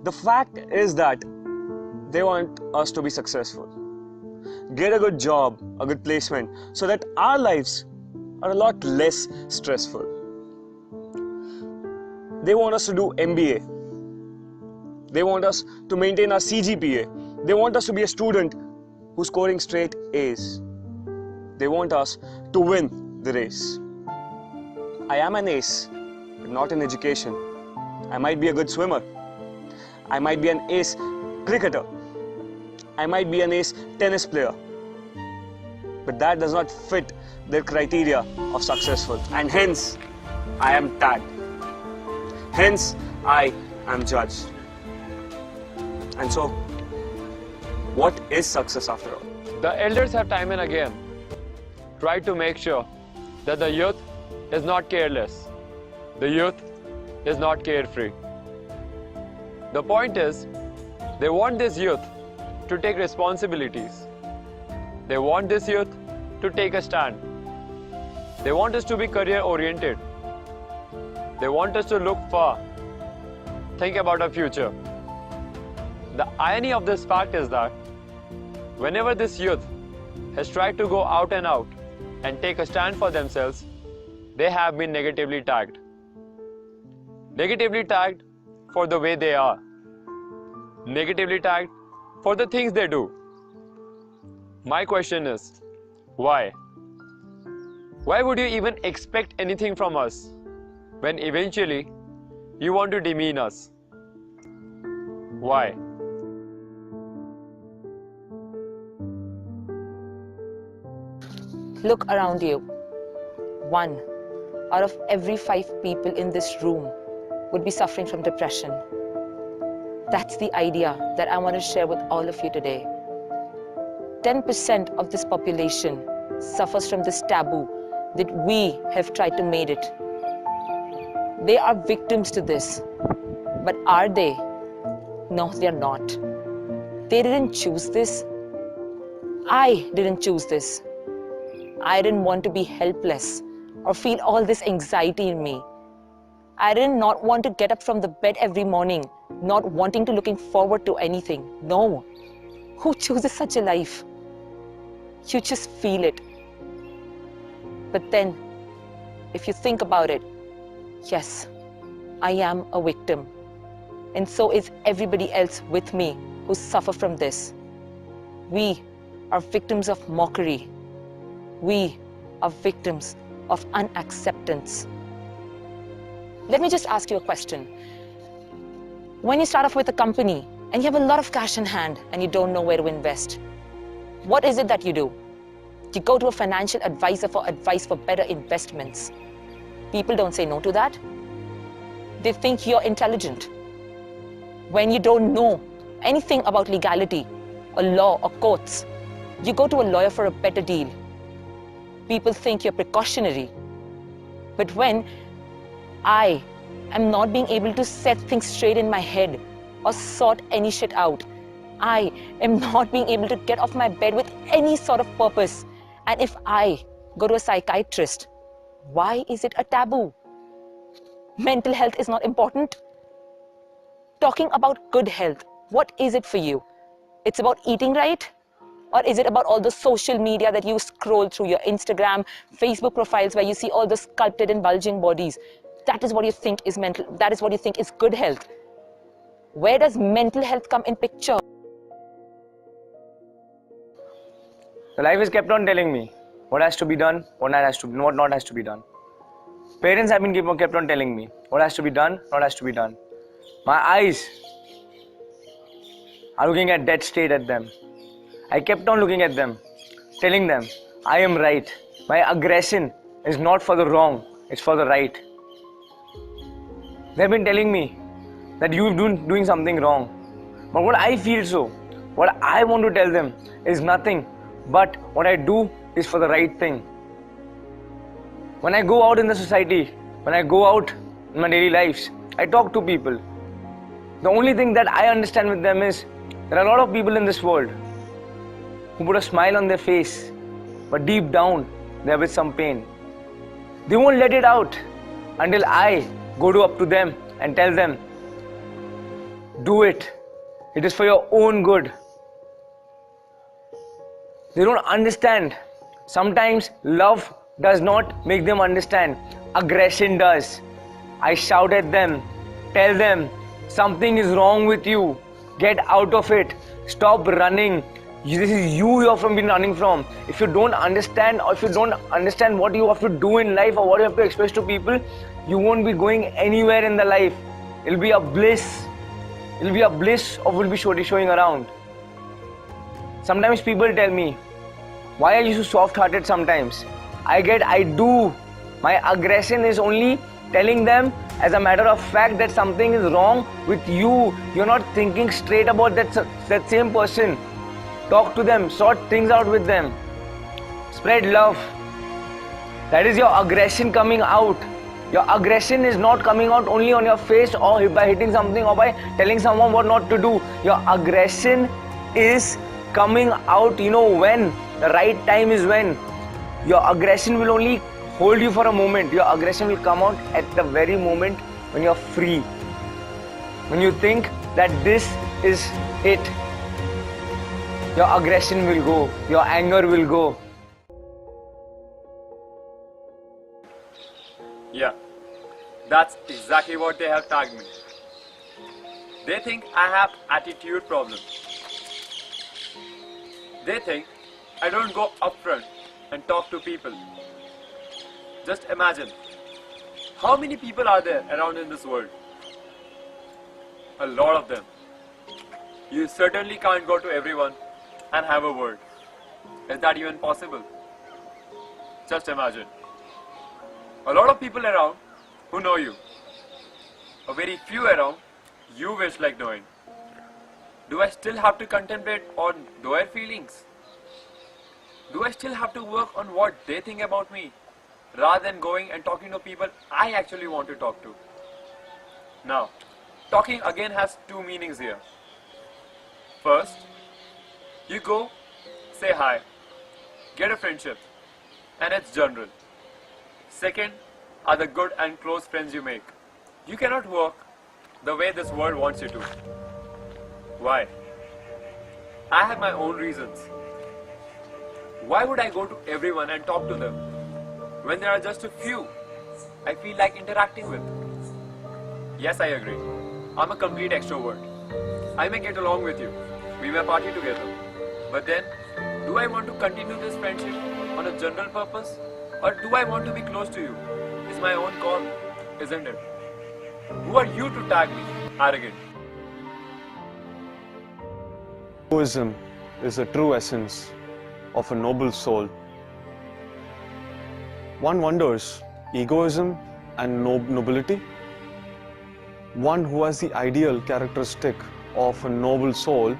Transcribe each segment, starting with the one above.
The fact is that they want us to be successful, get a good job, a good placement, so that our lives are a lot less stressful. They want us to do MBA. They want us to maintain our CGPA. They want us to be a student who's scoring straight A's. They want us to win the race. I am an ace, but not in education. I might be a good swimmer. I might be an ace cricketer. I might be an ace tennis player. But that does not fit their criteria of successful. And hence, I am tagged. Hence, I am judged. And so, what is success after all? The elders have time and again tried to make sure that the youth is not careless. The youth is not carefree. The point is, they want this youth to take responsibilities. They want this youth to take a stand. They want us to be career-oriented. They want us to look far, think about our future. The irony of this fact is that whenever this youth has tried to go out and out and take a stand for themselves, they have been negatively tagged. Negatively tagged for the way they are. Negatively tagged for the things they do. My question is, why? Why would you even expect anything from us when eventually you want to demean us? Why? Look around you. 1 out of every 5 people in this room would be suffering from depression. That's the idea that I want to share with all of you today. 10% of this population suffers from this taboo that we have tried to make it. They are victims to this. But are they? No, they are not. They didn't choose this. I didn't choose this. I didn't want to be helpless or feel all this anxiety in me. I did not want to get up from the bed every morning, not wanting to looking forward to anything. No. Who chooses such a life? You just feel it. But then, if you think about it, yes, I am a victim. And so is everybody else with me who suffer from this. We are victims of mockery. We are victims of unacceptance. Let me just ask you a question. When you start off with a company and you have a lot of cash in hand and you don't know where to invest, what is it that you do? You go to a financial advisor for advice for better investments. People don't say no to that. They think you're intelligent. When you don't know anything about legality or law or courts, you go to a lawyer for a better deal. People think you're precautionary. But when I am not being able to set things straight in my head or sort any shit out, I am not being able to get off my bed with any sort of purpose. And if I go to a psychiatrist, why is it a taboo? Mental health is not important. Talking about good health, what is it for you? It's about eating right? Or is it about all the social media that you scroll through, your Instagram, Facebook profiles where you see all the sculpted and bulging bodies? That is what you think is mental, that is what you think is good health. Where does mental health come in picture? The life has kept on telling me what has to be done, what not has to be done. Parents have been kept on telling me what has to be done, what has to be done. My eyes are looking at dead straight at them. I kept on looking at them, telling them, I am right. My aggression is not for the wrong, it's for the right. They've been telling me that you're doing something wrong. But what I feel what I want to tell them is nothing but what I do is for the right thing. When I go out in the society, when I go out in my daily lives, I talk to people. The only thing that I understand with them is there are a lot of people in this world who put a smile on their face, but deep down, they're with some pain. They won't let it out until I go up to them and tell them do it. It is for your own good. They don't understand. Sometimes love does not make them understand. Aggression does. I shout at them, tell them something is wrong with you. Get out of it. Stop running. This is you're from being running from. If you don't understand, or if you don't understand what you have to do in life or what you have to express to people, you won't be going anywhere in the life. It'll be a bliss. It'll be a bliss of will be showing around. Sometimes people tell me, why are you so soft-hearted sometimes? I do. My aggression is only telling them as a matter of fact that something is wrong with you. You're not thinking straight about that same person. Talk to them, sort things out with them. Spread love. That is your aggression coming out. Your aggression is not coming out only on your face or by hitting something or by telling someone what not to do. Your aggression is coming out, when? The right time is when. Your aggression will only hold you for a moment. Your aggression will come out at the very moment when you're free. When you think that this is it. Your aggression will go. Your anger will go. Yeah, that's exactly what they have tagged me. They think I have attitude problem. They think I don't go upfront and talk to people. Just imagine, how many people are there around in this world? A lot of them. You certainly can't go to everyone and have a word. Is that even possible? Just imagine. A lot of people around who know you. A very few around you wish like knowing. Do I still have to contemplate on their feelings? Do I still have to work on what they think about me rather than going and talking to people I actually want to talk to? Now, talking again has two meanings here. First, you go, say hi, get a friendship, and it's general. Second are the good and close friends you make. You cannot work the way this world wants you to. Why? I have my own reasons. Why would I go to everyone and talk to them when there are just a few I feel like interacting with? Yes, I agree. I'm a complete extrovert. I may get along with you. We may party together. But then, do I want to continue this friendship on a general purpose? Or do I want to be close to you? It's my own call, isn't it? Who are you to tag me arrogant? Egoism is the true essence of a noble soul. One wonders, egoism and nobility? One who has the ideal characteristic of a noble soul,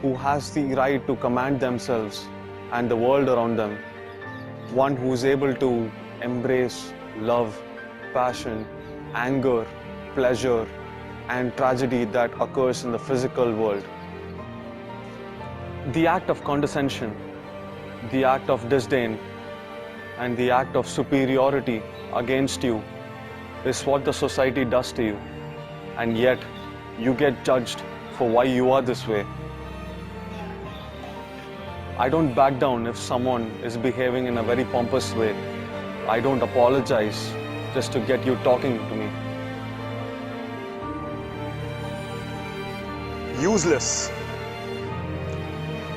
who has the right to command themselves and the world around them. One who is able to embrace love, passion, anger, pleasure, and tragedy that occurs in the physical world. The act of condescension, the act of disdain, and the act of superiority against you is what the society does to you, and yet you get judged for why you are this way. I don't back down if someone is behaving in a very pompous way. I don't apologize just to get you talking to me. Useless.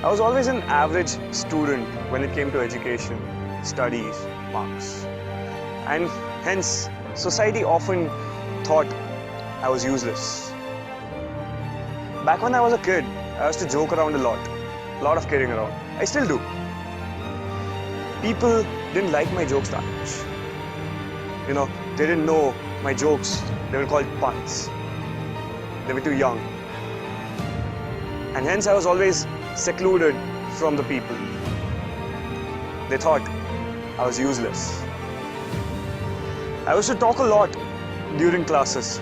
I was always an average student when it came to education, studies, marks. And hence, society often thought I was useless. Back when I was a kid, I used to joke around a lot of kidding around. I still do. People didn't like my jokes that much. They didn't know my jokes. They were called puns. They were too young. And hence I was always secluded from the people. They thought I was useless. I used to talk a lot during classes.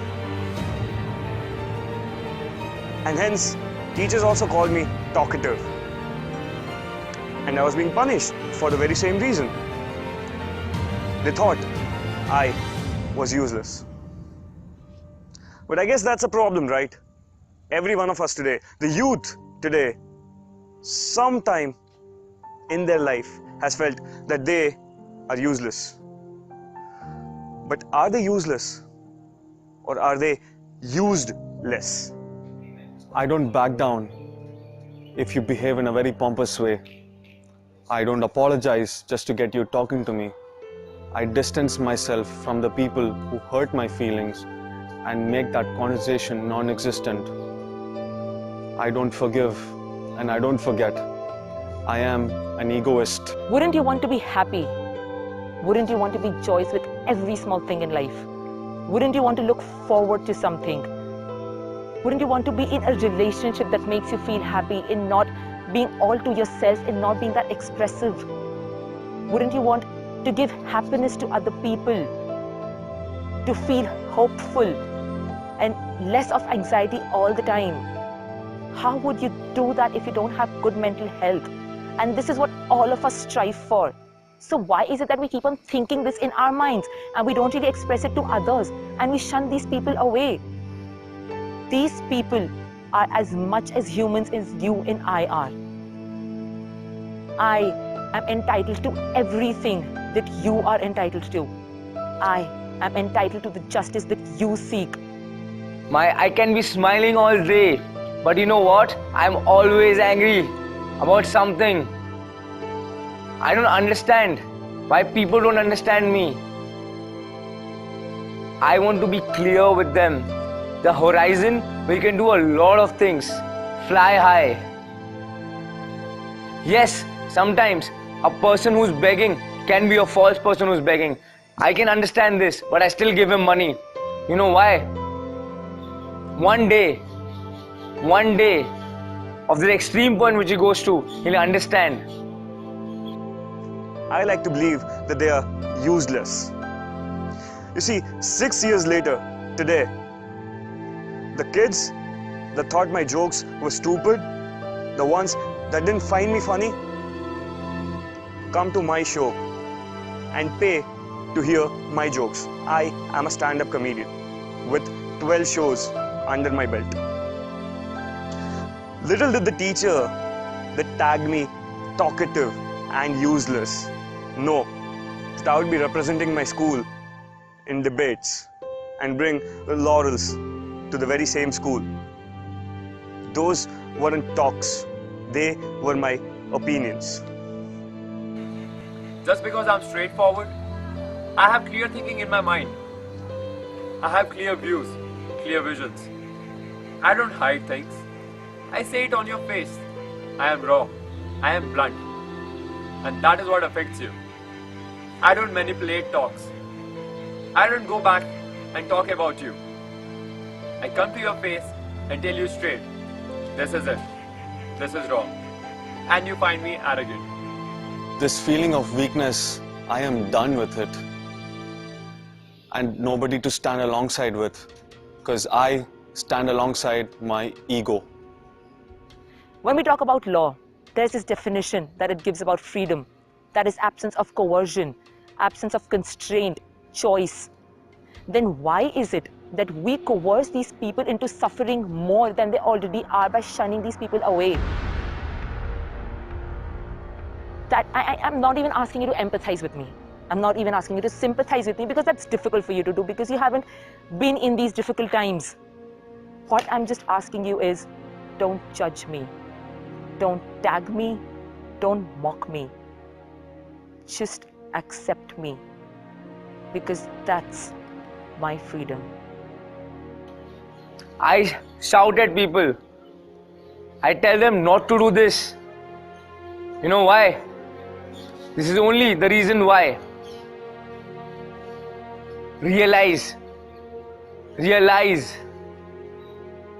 And hence, teachers also called me talkative. And I was being punished for the very same reason. They thought I was useless. But I guess that's a problem, right? every one of us today, the youth today, sometime in their life has felt that they are useless. But are they useless or are they used less? I don't back down if you behave in a very pompous way. I don't apologize just to get you talking to me. I distance myself from the people who hurt my feelings and make that conversation non-existent. I don't forgive and I don't forget. I am an egoist. Wouldn't you want to be happy? Wouldn't you want to be joyous with every small thing in life? Wouldn't you want to look forward to something? Wouldn't you want to be in a relationship that makes you feel happy, in not being all to yourself, in not being that expressive? Wouldn't you want to give happiness to other people, to feel hopeful and less of anxiety all the time? How would you do that if you don't have good mental health? And this is what all of us strive for. So why is it that we keep on thinking this in our minds and we don't really express it to others and we shun these people away? These people are as much as humans as you and I are. I am entitled to everything that you are entitled to. I am entitled to the justice that you seek. I can be smiling all day, but you know what? I'm always angry about something. I don't understand why people don't understand me. I want to be clear with them. The horizon, we can do a lot of things. Fly high. Yes, sometimes a person who's begging can be a false person who's begging. I can understand this, but I still give him money. You know why? One day of the extreme point which he goes to, he'll understand. I like to believe that they are useless. You see, 6 years later, today, the kids that thought my jokes were stupid, the ones that didn't find me funny, come to my show and pay to hear my jokes. I am a stand-up comedian with 12 shows under my belt. Little did the teacher that tagged me talkative and useless know that I would be representing my school in debates and bring laurels to the very same school. Those weren't talks, they were my opinions. Just because I'm straightforward, I have clear thinking in my mind. I have clear views, clear visions. I don't hide things. I say it on your face. I am raw. I am blunt. And that is what affects you. I don't manipulate talks. I don't go back and talk about you. I come to your face and tell you straight, this is it. This is wrong. And you find me arrogant. This feeling of weakness, I am done with it. And nobody to stand alongside with, because I stand alongside my ego. When we talk about law, there's this definition that it gives about freedom. That is absence of coercion, absence of constraint, choice. Then why is it that we coerce these people into suffering more than they already are by shunning these people away? That I'm not even asking you to empathize with me. I'm not even asking you to sympathize with me, because that's difficult for you to do because you haven't been in these difficult times. What I'm just asking you is, don't judge me. Don't tag me. Don't mock me. Just accept me, because that's my freedom. I shout at people. I tell them not to do this. You know why? This is only the reason why. Realize.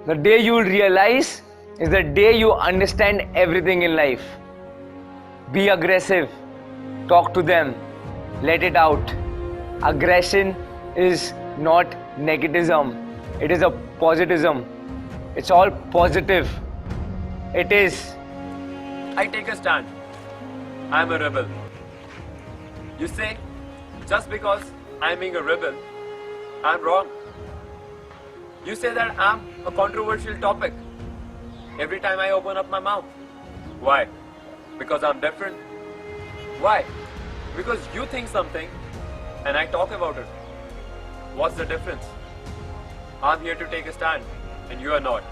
The day you'll realize is the day you understand everything in life. Be aggressive. Talk to them. Let it out. Aggression is not negativism. It is a positivism. It's all positive. It is. I take a stand. I am a rebel. You say, just because I am being a rebel, I am wrong. You say that I'm a controversial topic every time I open up my mouth. Why? Because I'm different. Why? Because you think something and I talk about it. What's the difference? I'm here to take a stand and you are not.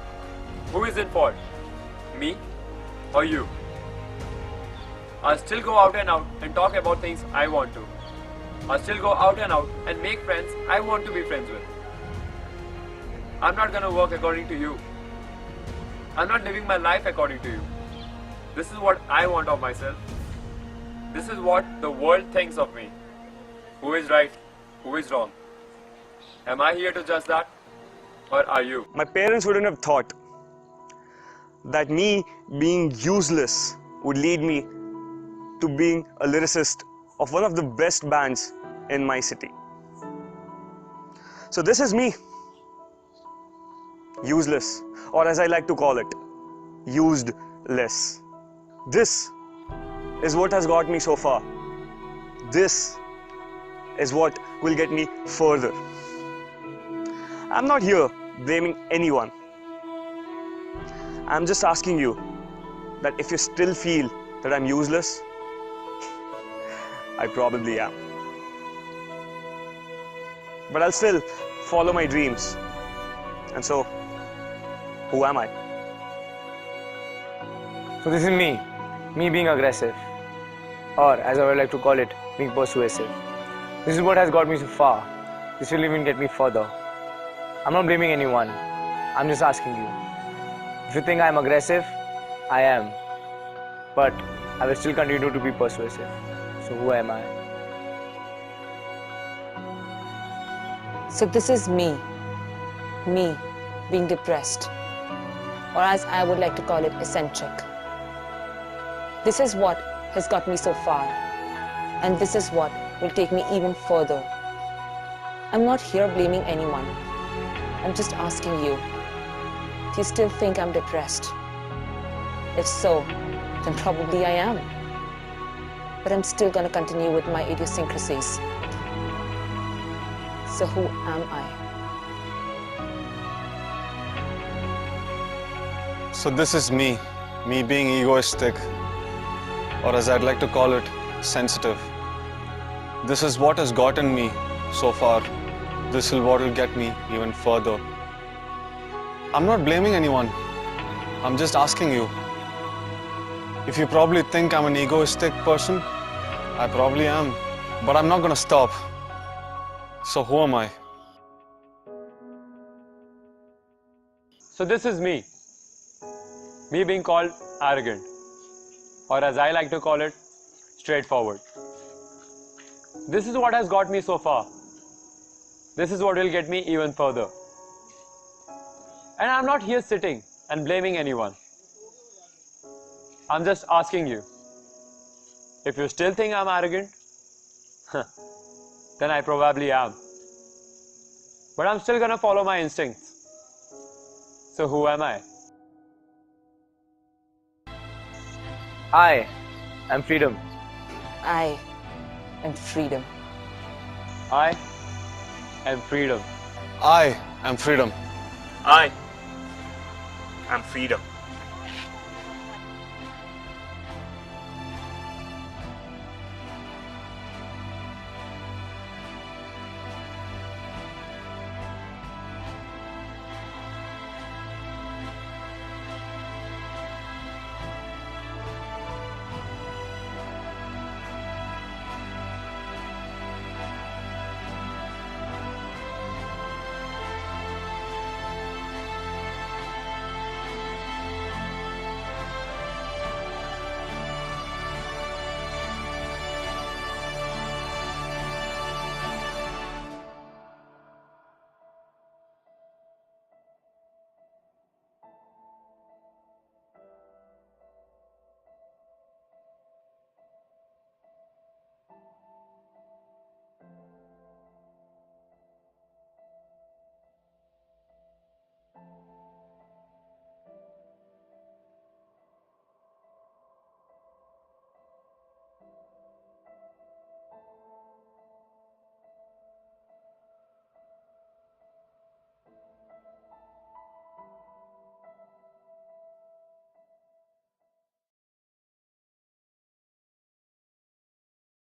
Who is in fault? Me or you? I'll still go out and talk about things I want to. I'll still go out and make friends I want to be friends with. I'm not gonna work according to you. I'm not living my life according to you. This is what I want of myself. This is what the world thinks of me. Who is right? Who is wrong? Am I here to judge that? Or are you? My parents wouldn't have thought that me being useless would lead me to being a lyricist of one of the best bands in my city. So this is me, useless, or as I like to call it, used-less. This is what has got me so far. This is what will get me further. I'm not here blaming anyone. I'm just asking you that if you still feel that I'm useless, I probably am. But I'll still follow my dreams. And so, who am I? So this is me being aggressive, or as I would like to call it, being persuasive. This is what has got me so far. This will even get me further. I'm not blaming anyone. I'm just asking you. If you think I'm aggressive, I am. But I will still continue to be persuasive. So who am I? So this is me being depressed, or as I would like to call it, eccentric. This is what has got me so far, and this is what will take me even further. I'm not here blaming anyone. I'm just asking you, do you still think I'm depressed? If so, then probably I am. But I'm still gonna continue with my idiosyncrasies. So who am I? So this is me being egoistic, or as I'd like to call it, sensitive. This is what has gotten me so far. This is what will get me even further. I'm not blaming anyone. I'm just asking you. If you probably think I'm an egoistic person, I probably am. But I'm not gonna stop. So who am I? So this is me being called arrogant, or as I like to call it, straightforward. This is what has got me so far. This is what will get me even further. And I'm not here sitting and blaming anyone. I'm just asking you, if you still think I'm arrogant, then I probably am. But I'm still gonna follow my instincts. So who am I? I am freedom. I am freedom. I am freedom. I am freedom. I am freedom.